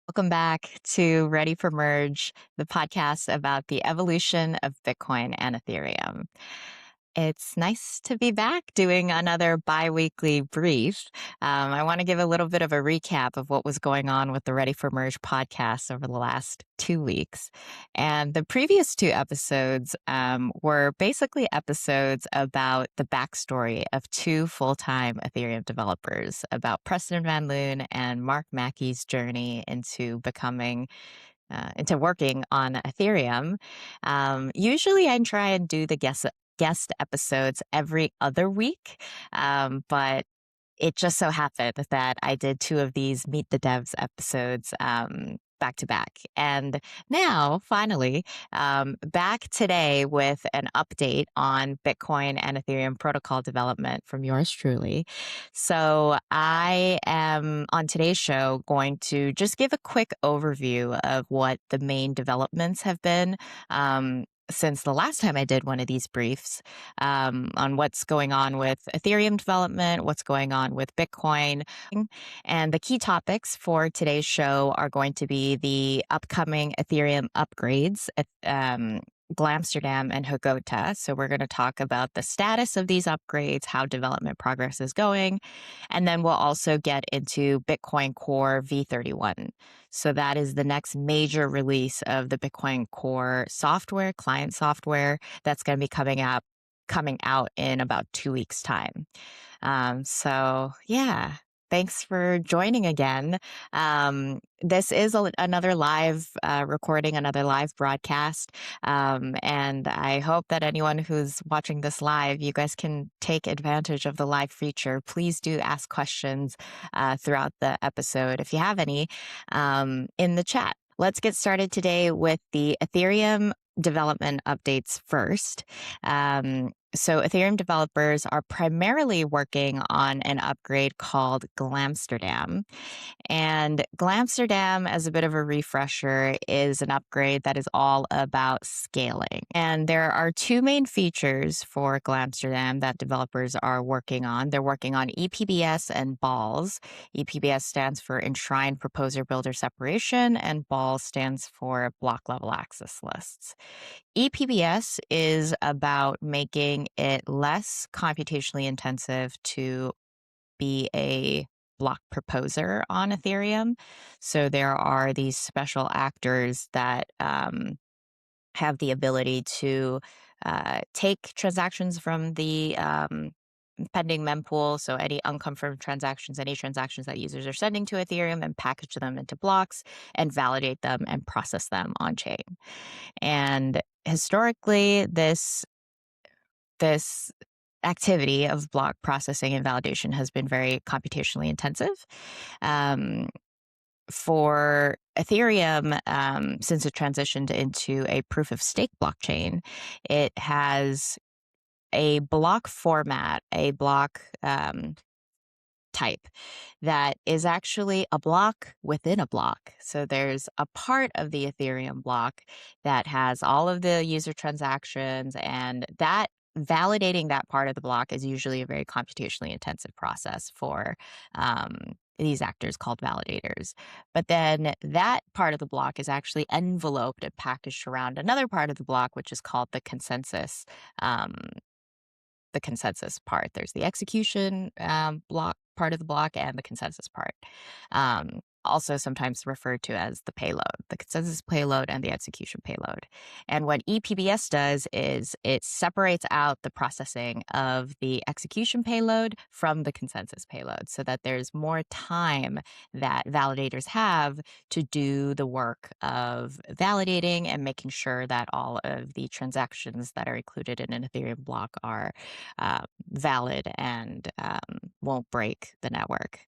Welcome back to Ready for Merge, the podcast about the evolution of Bitcoin and Ethereum. It's nice to be back doing another biweekly brief. I want to give a little bit of a recap of what was going on with the Ready for Merge podcast over the last 2 weeks. And the previous two episodes were basically episodes about the backstory of two full-time Ethereum developers, about Preston Van Loon and Mark Mackey's journey into into working on Ethereum. Usually I try and do the guest episodes every other week, but it just so happened that I did two of these Meet the Devs episodes back to back. And now, finally, back today with an update on Bitcoin and Ethereum protocol development from yours truly. So I am on today's show going to just give a quick overview of what the main developments have been since the last time I did one of these briefs on what's going on with Ethereum development, what's going on with Bitcoin. And the key topics for today's show are going to be the upcoming Ethereum upgrades at Glamsterdam and Hegota. So we're going to talk about the status of these upgrades, how development progress is going, and then we'll also get into Bitcoin Core V31. So that is the next major release of the Bitcoin Core software, client software, that's going to be coming out in about 2 weeks' time. So yeah, thanks for joining again. This is another live recording, another live broadcast. And I hope that anyone who's watching this live, you guys can take advantage of the live feature. Please do ask questions throughout the episode, if you have any, in the chat. Let's get started today with the Ethereum development updates first. So Ethereum developers are primarily working on an upgrade called Glamsterdam. And Glamsterdam, as a bit of a refresher, is an upgrade that is all about scaling. And there are two main features for Glamsterdam that developers are working on. They're working on EPBS and balls. EPBS stands for Enshrined Proposer Builder Separation, and balls stands for Block Level Access Lists. EPBS is about making it less computationally intensive to be a block proposer on Ethereum. So there are these special actors that have the ability to take transactions from the pending mempool, so any unconfirmed transactions, any transactions that users are sending to Ethereum, and package them into blocks and validate them and process them on chain. And historically, this activity of block processing and validation has been very computationally intensive. For Ethereum, since it transitioned into a proof of stake blockchain, it has a block format, a block type that is actually a block within a block. So there's a part of the Ethereum block that has all of the user transactions, and that validating that part of the block is usually a very computationally intensive process for these actors called validators. But then that part of the block is actually enveloped and packaged around another part of the block, which is called the consensus. The consensus part. There's the execution block part of the block and the consensus part. Also sometimes referred to as the payload, the consensus payload and the execution payload. And what EPBS does is it separates out the processing of the execution payload from the consensus payload so that there's more time that validators have to do the work of validating and making sure that all of the transactions that are included in an Ethereum block are valid and won't break the network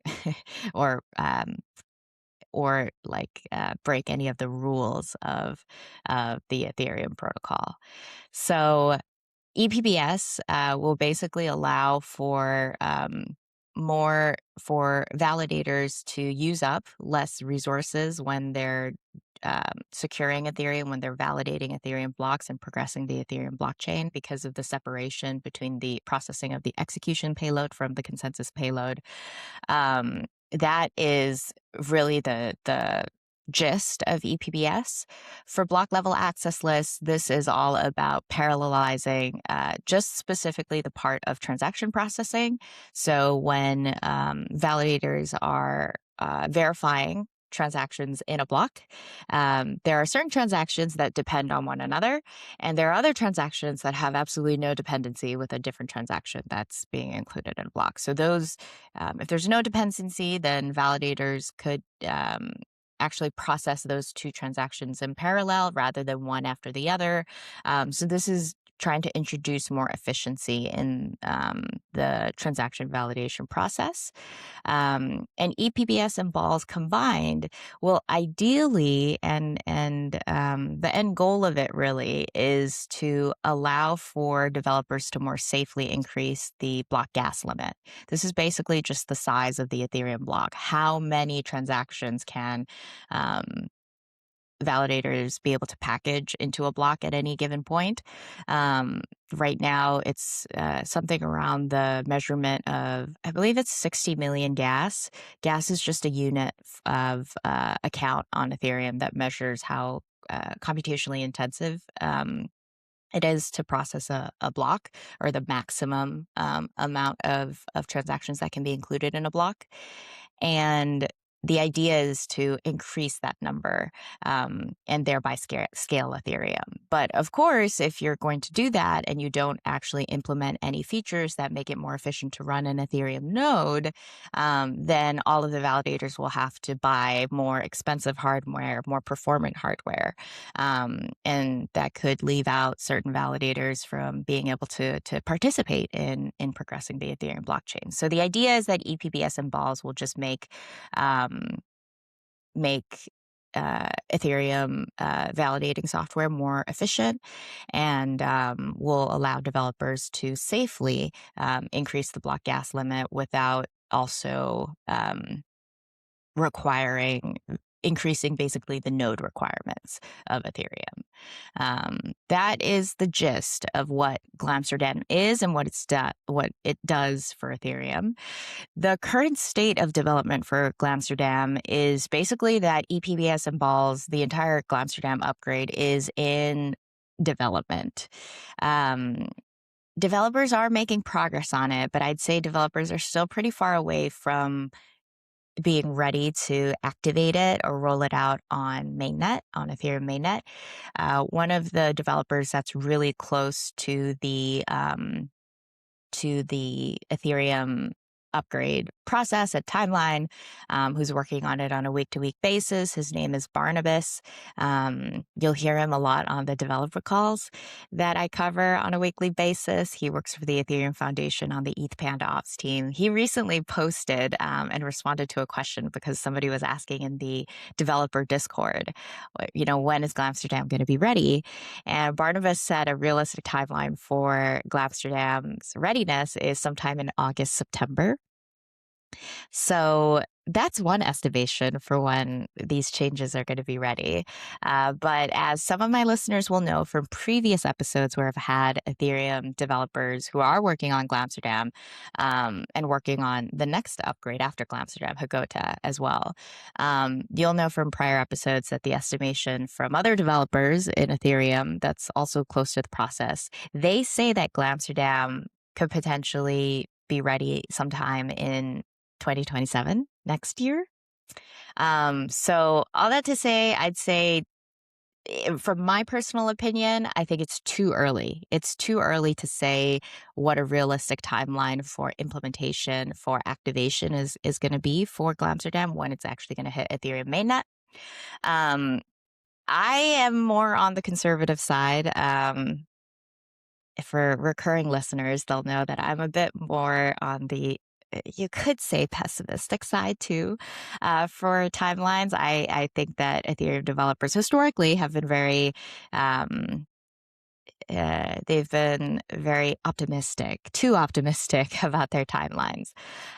or break any of the rules of the Ethereum protocol. So EPBS will basically allow for more for validators to use up less resources when they're securing Ethereum, when they're validating Ethereum blocks and progressing the Ethereum blockchain, because of the separation between the processing of the execution payload from the consensus payload. That is really the gist of EPBS. For block level access lists, this is all about parallelizing just specifically the part of transaction processing. So when validators are verifying transactions in a block, there are certain transactions that depend on one another, and there are other transactions that have absolutely no dependency with a different transaction that's being included in a block. So those, if there's no dependency, then validators could actually process those two transactions in parallel rather than one after the other. So this is trying to introduce more efficiency in the transaction validation process. And EPBS and balls combined will ideally, and the end goal of it really is to allow for developers to more safely increase the block gas limit. This is basically just the size of the Ethereum block. How many transactions can validators be able to package into a block at any given point? Right now, it's something around the measurement of, I believe it's 60 million gas. Gas is just a unit of a count on Ethereum that measures how computationally intensive it is to process a block, or the maximum amount of transactions that can be included in a block. And the idea is to increase that number and thereby scale Ethereum. But of course, if you're going to do that and you don't actually implement any features that make it more efficient to run an Ethereum node, then all of the validators will have to buy more expensive hardware, more performant hardware. And that could leave out certain validators from being able to participate in progressing the Ethereum blockchain. So the idea is that EPBS and balls will just make Ethereum validating software more efficient, and will allow developers to safely increase the block gas limit without also increasing basically the node requirements of Ethereum. That is the gist of what Glamsterdam is and what it does for Ethereum. The current state of development for Glamsterdam is basically that EPBS and balls, the entire Glamsterdam upgrade, is in development. Developers are making progress on it, but I'd say developers are still pretty far away from being ready to activate it or roll it out on mainnet, on Ethereum mainnet. One of the developers that's really close to the Ethereum upgrade process at Timeline, who's working on it on a week-to-week basis. His name is Barnabas. You'll hear him a lot on the developer calls that I cover on a weekly basis. He works for the Ethereum Foundation on the ETH Panda Ops team. He recently posted and responded to a question because somebody was asking in the developer Discord, when is Glamsterdam going to be ready? And Barnabas said a realistic timeline for Glamsterdam's readiness is sometime in August, September. So that's one estimation for when these changes are going to be ready. But as some of my listeners will know from previous episodes where I've had Ethereum developers who are working on Glamsterdam and working on the next upgrade after Glamsterdam, Hegota as well, you'll know from prior episodes that the estimation from other developers in Ethereum that's also close to the process, they say that Glamsterdam could potentially be ready sometime in 2027, next year. So all that to say, I'd say from my personal opinion, I think it's too early. It's too early to say what a realistic timeline for implementation, for activation is going to be for Glamsterdam when it's actually going to hit Ethereum mainnet. I am more on the conservative side. For recurring listeners, they'll know that I'm a bit more on the, you could say, pessimistic side too. For timelines, I think that Ethereum developers historically have been they've been very optimistic, too optimistic about their timelines.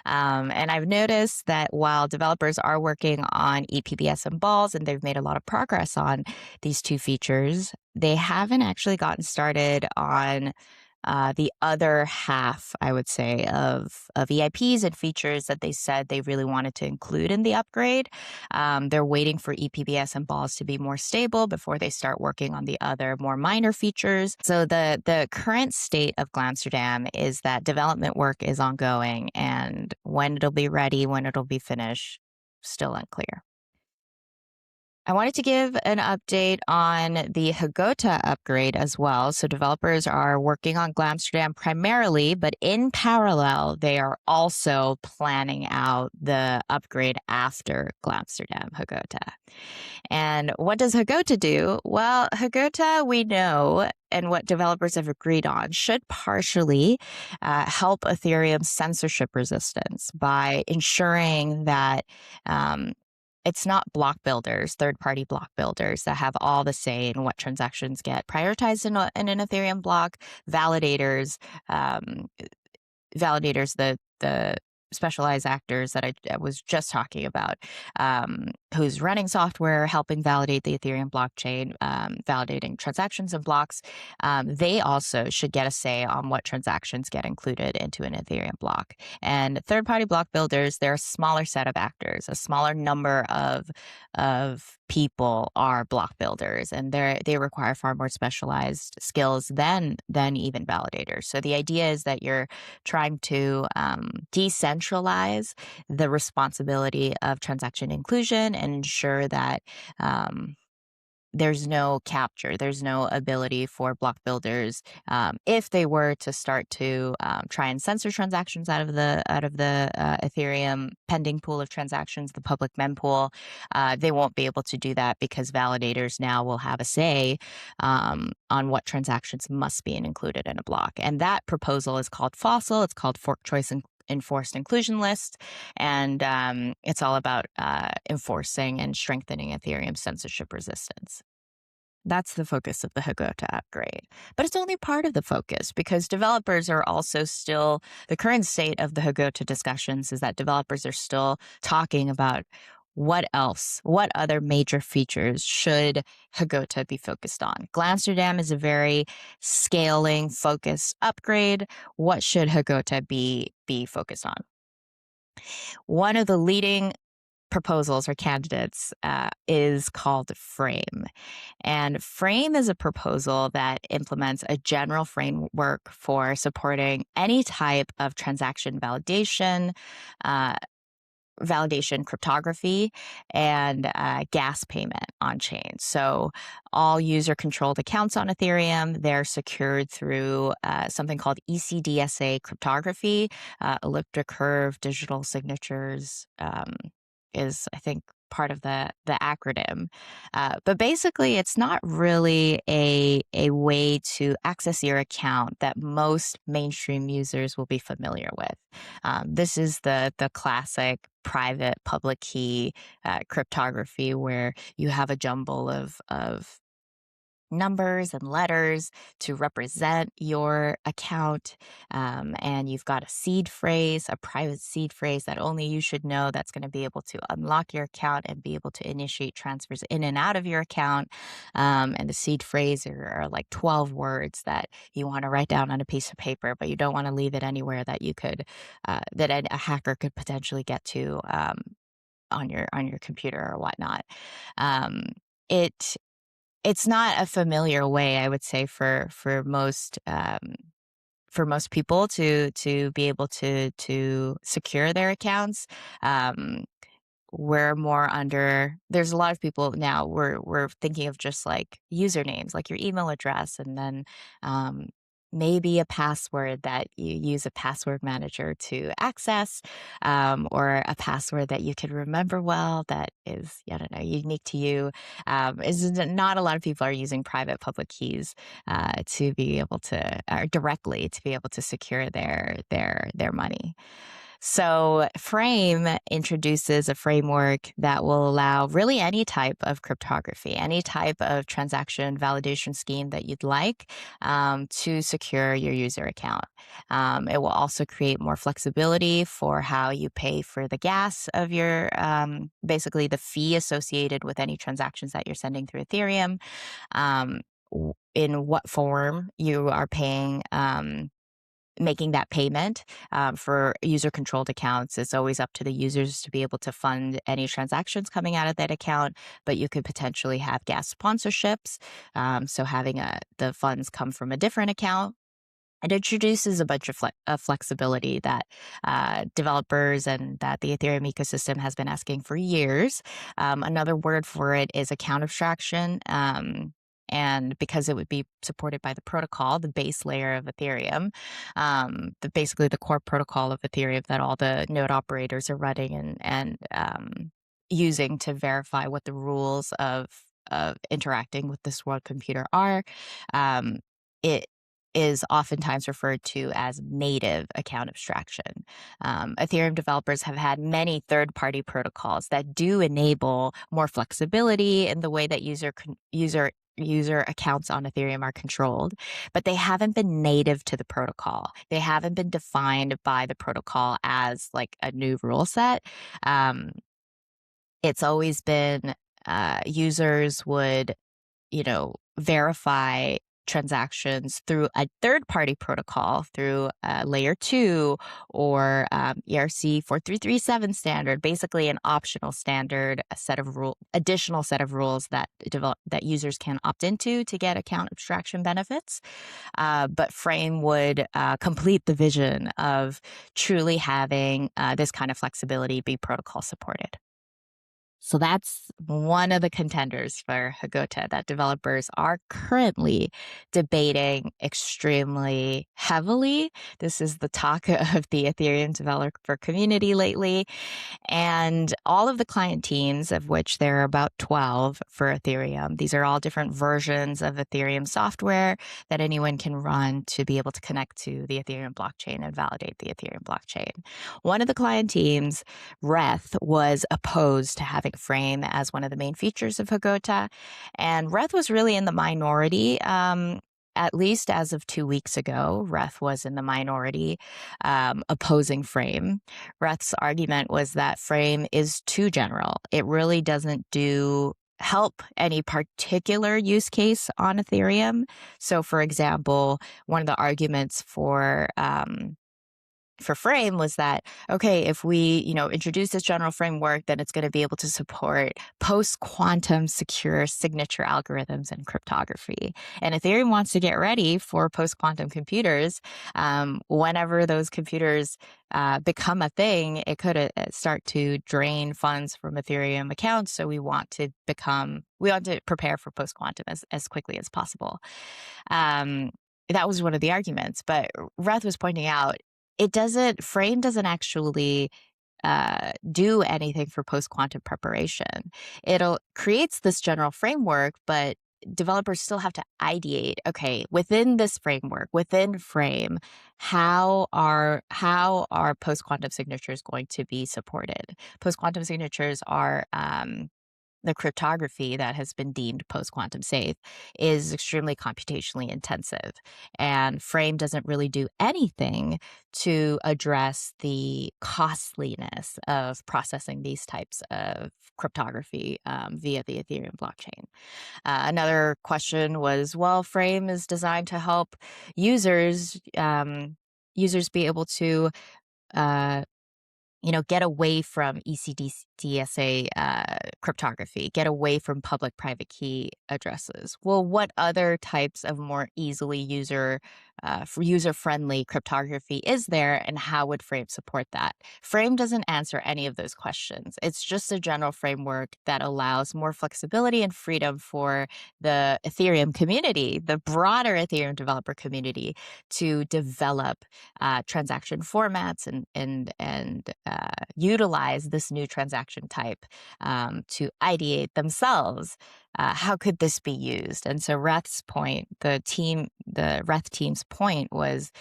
And I've noticed that while developers are working on EPBS and balls, and they've made a lot of progress on these two features, they haven't actually gotten started on the other half, I would say, of EIPs and features that they said they really wanted to include in the upgrade. They're waiting for ePBS and balls to be more stable before they start working on the other more minor features. So the current state of Glamsterdam is that development work is ongoing, and when it'll be ready, when it'll be finished, still unclear. I wanted to give an update on the Hegota upgrade as well. So developers are working on Glamsterdam primarily, but in parallel, they are also planning out the upgrade after Glamsterdam Hegota. And what does Hegota do? Well, Hegota, we know, and what developers have agreed on, should partially help Ethereum's censorship resistance by ensuring that it's not block builders, third-party block builders that have all the say in what transactions get prioritized in an Ethereum block. Validators, the specialized actors that I was just talking about, who's running software, helping validate the Ethereum blockchain, validating transactions and blocks. They also should get a say on what transactions get included into an Ethereum block. And third-party block builders, they're a smaller set of actors, a smaller number of people are block builders, and they require far more specialized skills than even validators. So the idea is that you're trying to decentralize the responsibility of transaction inclusion and ensure that there's no capture, there's no ability for block builders, if they were to start to try and censor transactions out of the Ethereum pending pool of transactions, the public mempool, they won't be able to do that because validators now will have a say on what transactions must be included in a block. And that proposal is called Fossil. It's called Fork Choice Enforced Inclusion List, and it's all about enforcing and strengthening Ethereum censorship resistance. That's the focus of the Hegota upgrade. But it's only part of the focus because developers are also still, the current state of the Hegota discussions is that developers are still talking about what else, what other major features should Hegota be focused on. Glamsterdam is a very scaling focused upgrade. What should Hegota be focused on? One of the leading proposals or candidates is called Frame. And Frame is a proposal that implements a general framework for supporting any type of transaction validation, cryptography, and gas payment on chain. So all user-controlled accounts on Ethereum, they're secured through something called ECDSA cryptography. Elliptic curve digital signatures is, I think, part of the acronym. But basically, it's not really a way to access your account that most mainstream users will be familiar with. This is the classic private public key cryptography where you have a jumble of numbers and letters to represent your account, and you've got a seed phrase, a private seed phrase that only you should know, that's going to be able to unlock your account and be able to initiate transfers in and out of your account. And the seed phrase are like 12 words that you want to write down on a piece of paper, but you don't want to leave it anywhere that you could that a hacker could potentially get to on your computer or whatnot. It's not a familiar way, I would say, for most people to be able to secure their accounts. We're more under, there's a lot of people now, we're thinking of just like usernames, like your email address, and then maybe a password that you use a password manager to access, or a password that you can remember well that is, I don't know, unique to you. Is not a lot of people are using private public keys to be able to, or directly to be able to secure their money. So Frame introduces a framework that will allow really any type of cryptography, any type of transaction validation scheme that you'd like to secure your user account. It will also create more flexibility for how you pay for the gas of your, basically the fee associated with any transactions that you're sending through Ethereum. in what form you are paying, making that payment. For user-controlled accounts, it's always up to the users to be able to fund any transactions coming out of that account, but you could potentially have gas sponsorships, so having the funds come from a different account. It introduces a bunch of flexibility that developers and that the Ethereum ecosystem has been asking for years. Another word for it is account abstraction. And because it would be supported by the protocol, the base layer of Ethereum, basically the core protocol of Ethereum that all the node operators are running and using to verify what the rules of interacting with this world computer are. It is oftentimes referred to as native account abstraction. Ethereum developers have had many third-party protocols that do enable more flexibility in the way that user accounts on Ethereum are controlled, but they haven't been native to the protocol. They haven't been defined by the protocol as like a new rule set. It's always been users would verify transactions through a third-party protocol, through layer 2 or ERC 4337 standard, basically an optional standard, additional set of rules that users can opt into to get account abstraction benefits. But Frame would complete the vision of truly having this kind of flexibility be protocol supported. So that's one of the contenders for Hegota that developers are currently debating extremely heavily. This is the talk of the Ethereum developer community lately. And all of the client teams, of which there are about 12 for Ethereum, these are all different versions of Ethereum software that anyone can run to be able to connect to the Ethereum blockchain and validate the Ethereum blockchain. One of the client teams, Reth, was opposed to having Frame as one of the main features of Hegota. And Reth was really in the minority. At least as of 2 weeks ago, Reth was in the minority opposing Frame. Reth's argument was that Frame is too general. It really doesn't help any particular use case on Ethereum. So, for example, one of the arguments for Frame was that, okay, if we, introduce this general framework, then it's going to be able to support post-quantum secure signature algorithms and cryptography. And Ethereum wants to get ready for post-quantum computers. Whenever those computers become a thing, it could start to drain funds from Ethereum accounts. So we want to prepare for post-quantum as quickly as possible. That was one of the arguments, but Reth was pointing out Frame doesn't actually do anything for post-quantum preparation. It creates this general framework, but developers still have to ideate, okay, within this framework, within Frame, how are post-quantum signatures going to be supported? Post-quantum signatures are the cryptography that has been deemed post-quantum safe is extremely computationally intensive. And Frame doesn't really do anything to address the costliness of processing these types of cryptography via the Ethereum blockchain. Another question was, well, Frame is designed to help users be able to get away from ECDSA cryptography, get away from public-private key addresses. Well, what other types of more easily user-friendly cryptography is there, and how would Frame support that? Frame doesn't answer any of those questions. It's just a general framework that allows more flexibility and freedom for the Ethereum community, the broader Ethereum developer community, to develop transaction formats and utilize this new transaction type to ideate themselves. How could this be used? And so Reth's point, the Reth team's point was,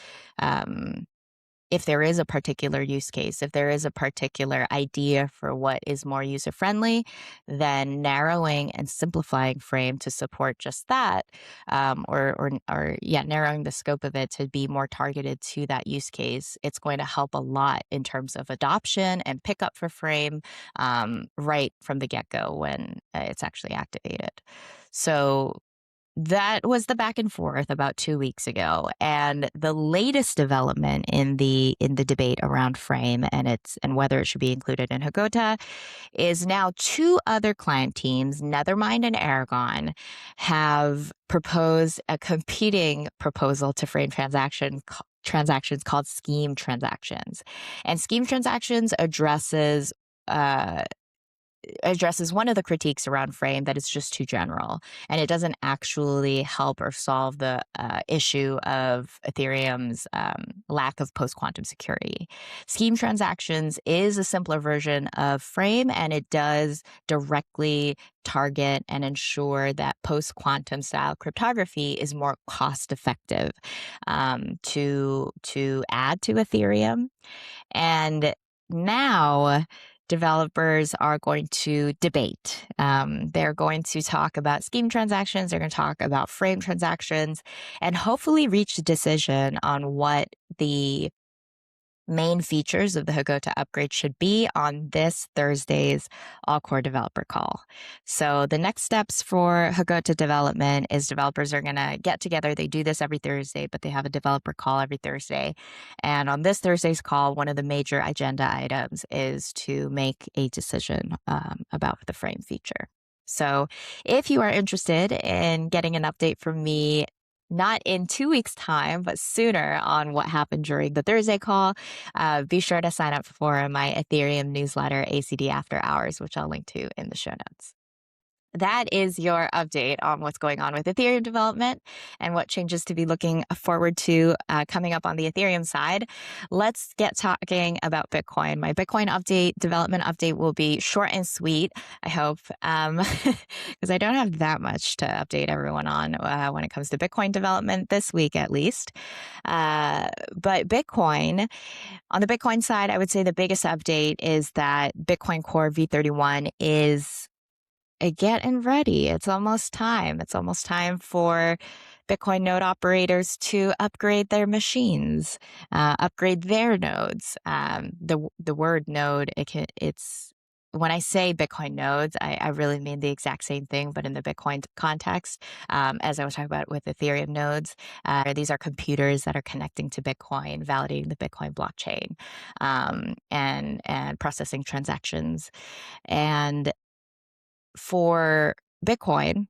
if there is a particular use case, if there is a particular idea for what is more user-friendly, then narrowing and simplifying Frame to support just that, narrowing the scope of it to be more targeted to that use case, it's going to help a lot in terms of adoption and pickup for Frame right from the get-go when it's actually activated. So that was the back and forth about 2 weeks ago, and the latest development in the debate around Frame and whether it should be included in Hegota is now two other client teams, Nethermind and Aragon, have proposed a competing proposal to Frame transactions called scheme transactions. And scheme transactions addresses one of the critiques around Frame, that it's just too general and it doesn't actually help or solve the issue of Ethereum's lack of post-quantum security. Scheme transactions is a simpler version of Frame, and it does directly target and ensure that post-quantum style cryptography is more cost-effective to add to Ethereum. And now developers are going to debate. They're going to talk about scheme transactions, they're going to talk about Frame transactions, and hopefully reach a decision on what the main features of the Hegota upgrade should be on this Thursday's all-core developer call. So the next steps for Hegota development is developers are going to get together. They do this every Thursday, but they have a developer call every Thursday. And on this Thursday's call, one of the major agenda items is to make a decision about the Frame feature. So if you are interested in getting an update from me, not in 2 weeks' time, but sooner, on what happened during the Thursday call, be sure to sign up for my Ethereum newsletter, ACD After Hours, which I'll link to in the show notes. That is your update on what's going on with Ethereum development and what changes to be looking forward to coming up on the Ethereum side. Let's get talking about Bitcoin. My Bitcoin development update will be short and sweet, I hope, because I don't have that much to update everyone on when it comes to Bitcoin development this week, at least. But Bitcoin, on the Bitcoin side, I would say the biggest update is that Bitcoin Core v31 is getting ready. It's almost time. It's almost time for Bitcoin node operators to upgrade their machines, upgrade their nodes. The word node, it's when I say Bitcoin nodes, I really mean the exact same thing, but in the Bitcoin context. As I was talking about with Ethereum nodes, these are computers that are connecting to Bitcoin, validating the Bitcoin blockchain, and processing transactions. And for Bitcoin,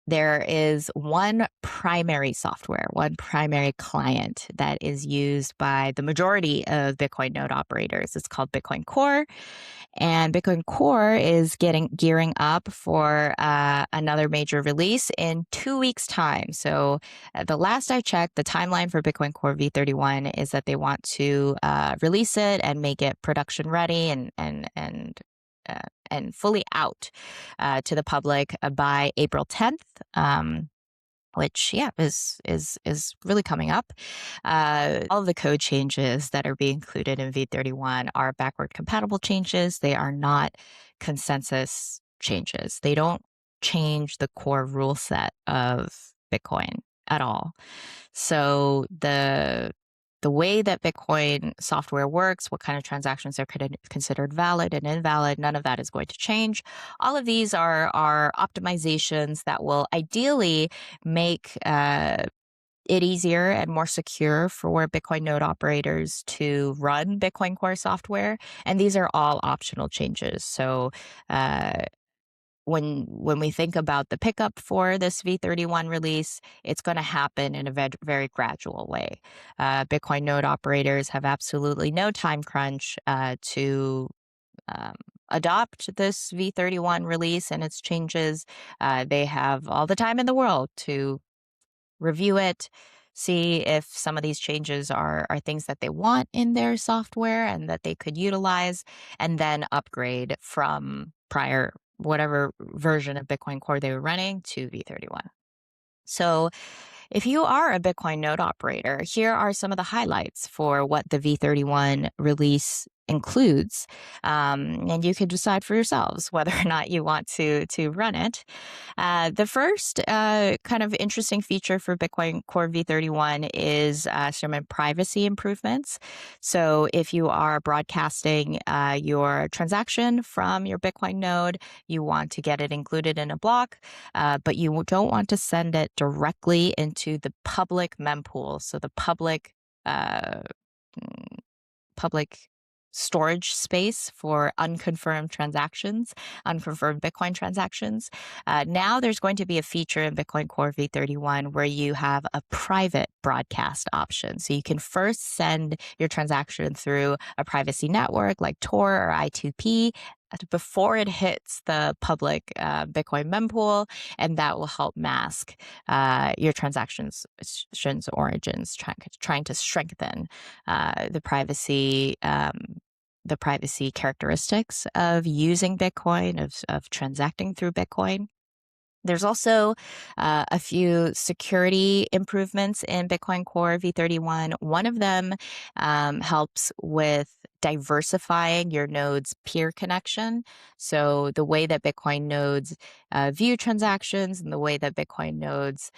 there is one primary software, one primary client that is used by the majority of Bitcoin node operators. It's called Bitcoin Core. And Bitcoin Core is gearing up for another major release in 2 weeks' time. So the last I checked, the timeline for Bitcoin Core v31 is that they want to release it and make it production ready and fully out to the public by April 10th. Which is really coming up. All of the code changes that are being included in v31 are backward compatible changes. They are not consensus changes. They don't change the core rule set of Bitcoin at all. So the way that Bitcoin software works, what kind of transactions are considered valid and invalid, none of that is going to change. All of these are optimizations that will ideally make it easier and more secure for Bitcoin node operators to run Bitcoin Core software. And these are all optional changes. So when we think about the pickup for this v31 release, it's going to happen in a very gradual way. Bitcoin node operators have absolutely no time crunch to adopt this v31 release and its changes. They have all the time in the world to review it, see if some of these changes are things that they want in their software and that they could utilize, and then upgrade from prior whatever version of Bitcoin Core they were running to v31. So if you are a Bitcoin node operator, here are some of the highlights for what the v31 release includes, and you can decide for yourselves whether or not you want to run it. The first kind of interesting feature for Bitcoin Core V31 is some privacy improvements. So if you are broadcasting your transaction from your Bitcoin node, you want to get it included in a block, but you don't want to send it directly into the public mempool. So the public storage space for unconfirmed Bitcoin transactions. Now there's going to be a feature in Bitcoin Core V31 where you have a private broadcast option. So you can first send your transaction through a privacy network like Tor or I2P before it hits the public Bitcoin mempool, and that will help mask your transactions origins, trying to strengthen the privacy characteristics of using Bitcoin, of transacting through Bitcoin. There's also a few security improvements in Bitcoin Core V31. One of them helps with diversifying your node's peer connection. So the way that Bitcoin nodes view transactions and the way that Bitcoin nodes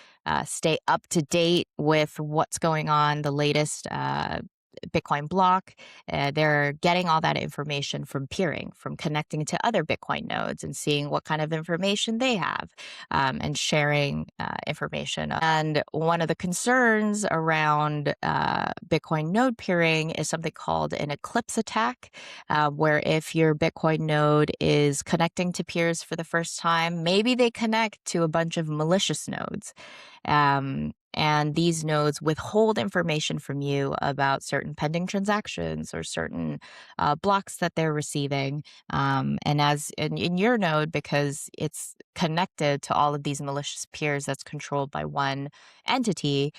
stay up to date with what's going on, the latest Bitcoin block, they're getting all that information from peering, from connecting to other Bitcoin nodes and seeing what kind of information they have, and sharing information. And one of the concerns around Bitcoin node peering is something called an eclipse attack, where if your Bitcoin node is connecting to peers for the first time, maybe they connect to a bunch of malicious nodes. And these nodes withhold information from you about certain pending transactions or certain blocks that they're receiving. And as in your node, because it's connected to all of these malicious peers that's controlled by one entity,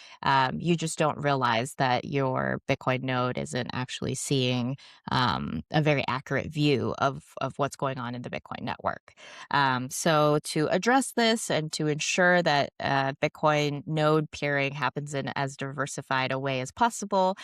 you just don't realize that your Bitcoin node isn't actually seeing a very accurate view of what's going on in the Bitcoin network. So to address this and to ensure that Bitcoin node peering happens in as diversified a way as possible,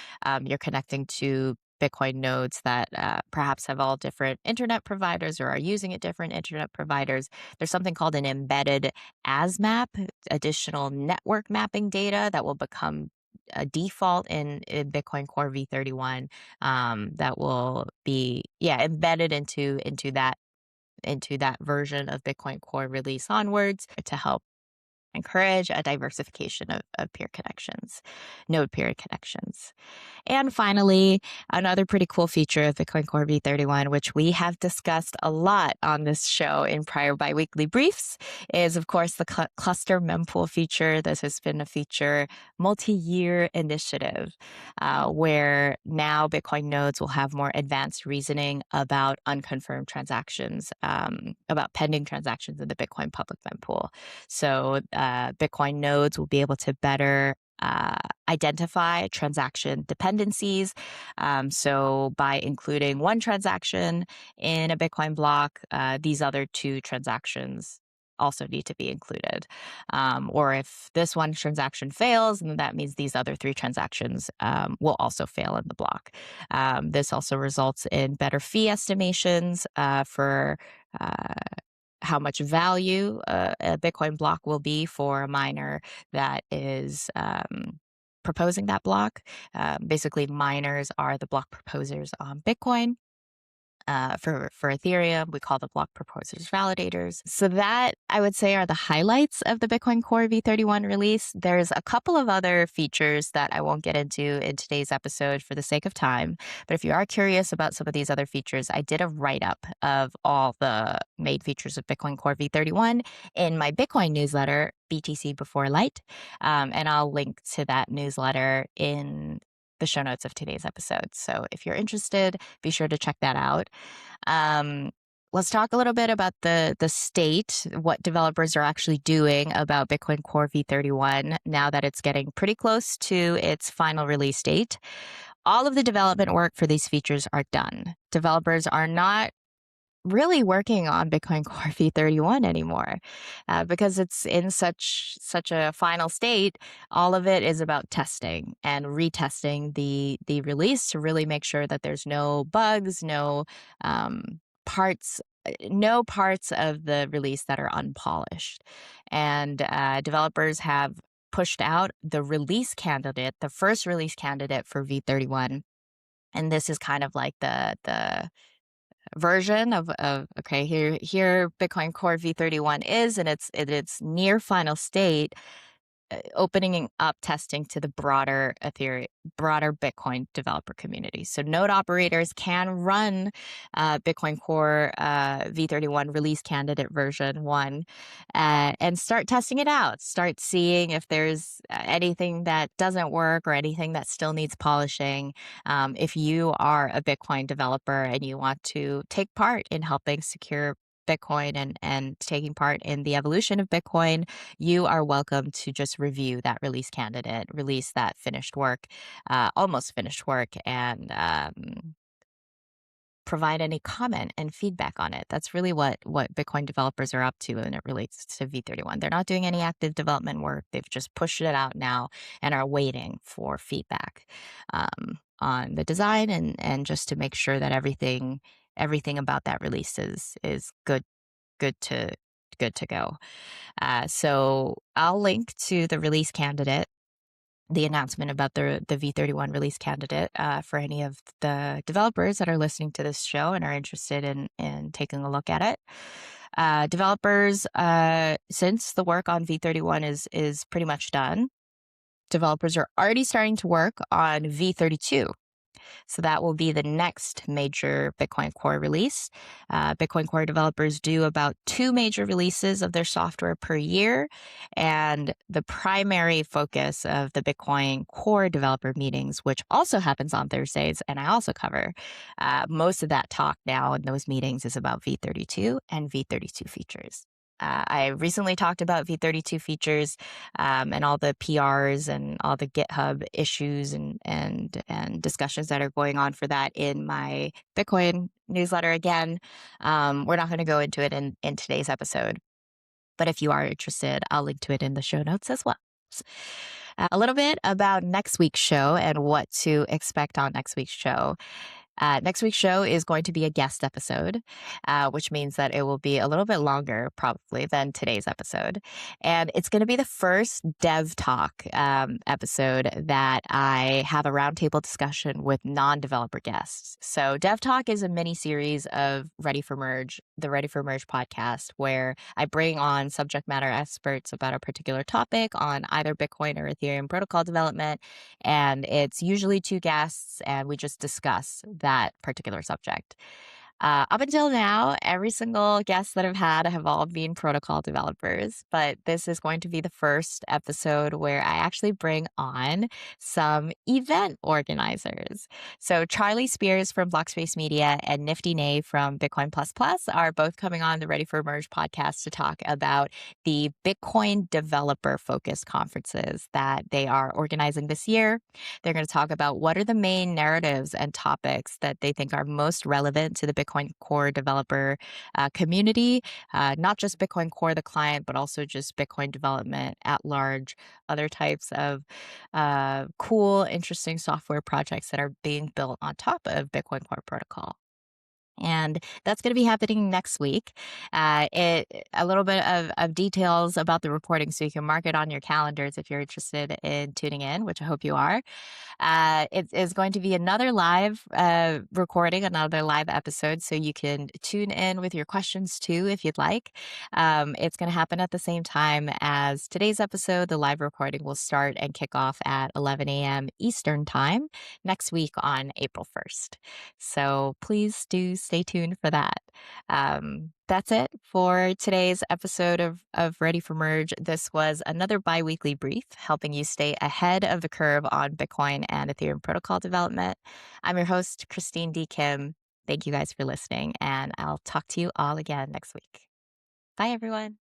you're connecting to Bitcoin nodes that perhaps have all different internet providers or are using at different internet providers. There's something called an embedded ASMAP, additional network mapping data that will become a default in Bitcoin Core V31, that will be embedded into that version of Bitcoin Core release onwards to help encourage a diversification of peer connections, node peer connections. And finally, another pretty cool feature of Bitcoin Core V31, which we have discussed a lot on this show in prior biweekly briefs, is of course the cluster mempool feature. This has been a feature multi-year initiative, where now Bitcoin nodes will have more advanced reasoning about unconfirmed transactions, about pending transactions in the Bitcoin public mempool. So Bitcoin nodes will be able to better identify transaction dependencies. So by including one transaction in a Bitcoin block, these other two transactions also need to be included. Or if this one transaction fails, then that means these other three transactions will also fail in the block. This also results in better fee estimations for how much value a Bitcoin block will be for a miner that is proposing that block. Basically, miners are the block proposers on Bitcoin. For Ethereum, we call the block proposers validators. So that, I would say, are the highlights of the Bitcoin Core V31 release. There's a couple of other features that I won't get into in today's episode for the sake of time. But if you are curious about some of these other features, I did a write-up of all the main features of Bitcoin Core V31 in my Bitcoin newsletter, BTC Before Light. And I'll link to that newsletter in the show notes of today's episode. So if you're interested, be sure to check that out. Let's talk a little bit about the state, what developers are actually doing about Bitcoin Core V31 now that it's getting pretty close to its final release date. All of the development work for these features are done. Developers are not really working on Bitcoin Core V31 anymore, because it's in such a final state. All of it is about testing and retesting the release to really make sure that there's no bugs, parts no parts of the release that are unpolished. And developers have pushed out the release candidate, the first release candidate for V31. And this is kind of like the version of okay, here Bitcoin Core V31 is, and it's in its near final state, opening up testing to the broader Bitcoin developer community. So node operators can run Bitcoin Core V31 release candidate version 1 and start testing it out. Start seeing if there's anything that doesn't work or anything that still needs polishing. If you are a Bitcoin developer and you want to take part in helping secure Bitcoin and taking part in the evolution of Bitcoin, you are welcome to just review that release candidate, release that finished work, almost finished work, and provide any comment and feedback on it. That's really what Bitcoin developers are up to when it relates to V31. They're not doing any active development work. They've just pushed it out now and are waiting for feedback on the design and just to make sure that everything about that release is good to go. So I'll link to the release candidate, the announcement about the V31 release candidate, for any of the developers that are listening to this show and are interested in taking a look at it. Developers, since the work on V31 is pretty much done, developers are already starting to work on V32. So that will be the next major Bitcoin Core release. Bitcoin Core developers do about 2 major releases of their software per year. And the primary focus of the Bitcoin Core developer meetings, which also happens on Thursdays, and I also cover, most of that talk now in those meetings is about V32 and V32 features. I recently talked about V32 features and all the PRs and all the GitHub issues and discussions that are going on for that in my Bitcoin newsletter again. We're not going to go into it in today's episode, but if you are interested, I'll link to it in the show notes as well. A little bit about next week's show and what to expect on next week's show. Next week's show is going to be a guest episode, which means that it will be a little bit longer probably than today's episode. And it's going to be the first Dev Talk episode that I have a roundtable discussion with non-developer guests. So Dev Talk is a mini series of Ready for Merge, the Ready for Merge podcast, where I bring on subject matter experts about a particular topic on either Bitcoin or Ethereum protocol development. And it's usually 2 guests, and we just discuss that particular subject. Up until now, every single guest that I've had have all been protocol developers, but this is going to be the first episode where I actually bring on some event organizers. So Charlie Spears from Blockspace Media and Nifty Nay from Bitcoin Plus Plus are both coming on the Ready for Merge podcast to talk about the Bitcoin developer focused conferences that they are organizing this year. They're going to talk about what are the main narratives and topics that they think are most relevant to the Bitcoin Core developer community, not just Bitcoin Core, the client, but also just Bitcoin development at large, other types of cool, interesting software projects that are being built on top of Bitcoin Core protocol. And that's going to be happening next week. A little bit of details about the reporting, so you can mark it on your calendars if you're interested in tuning in, which I hope you are. It is going to be another live recording, another live episode, so you can tune in with your questions too if you'd like. It's going to happen at the same time as today's episode. The live recording will start and kick off at 11 a.m. Eastern Time next week on April 1st. So please do stay tuned for that. That's it for today's episode of Ready for Merge. This was another biweekly brief helping you stay ahead of the curve on Bitcoin and Ethereum protocol development. I'm your host, Christine D. Kim. Thank you guys for listening, and I'll talk to you all again next week. Bye, everyone.